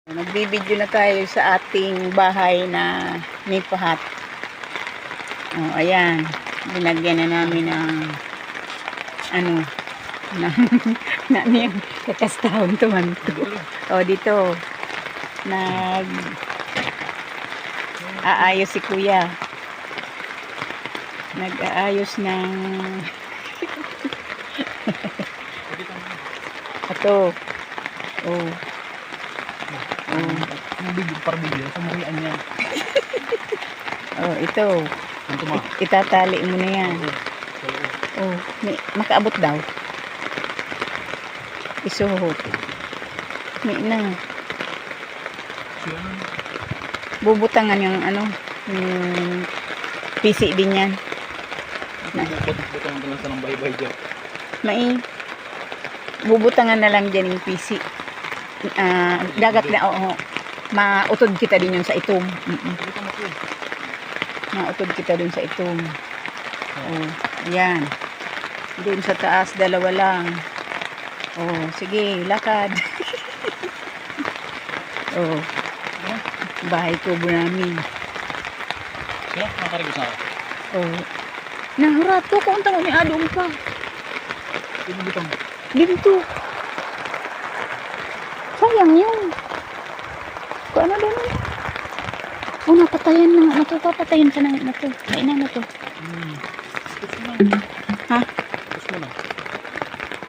Nagbibideo na tayo sa ating bahay na nipahat. Oh, ayan. Binagyan na namin ng na yung kakastahon tumanto. Oh, dito. Aayos si kuya. Nag-aayos ng ito. Oh. Bigyo sa marian yan. Oh, ito. Itatali mo na yan. Oh, makaabot daw. Isuhot. May na. Bubutangan yung yung PC din yan. Butangan ka lang sa ng baybay dyan. Bubutangan na lang dyan yung PC. Dagat na, oo. Mautod kita din yun sa itom. Mautod kita din sa itom. Oh, ayan. Doon sa taas, dalawa lang. Oh, sige, lakad. Oh, bahay kubo namin. Kaya, nakarigos na ako. Oh, nahurato ko ang tanong ni Adong pa. Sino butang? Dito. Sayang yun. Kung ano din. Oh, napatayan na nga. Papatayin ka na ito. Mainan na to. Tapos mo na. Ha? Tapos mo na.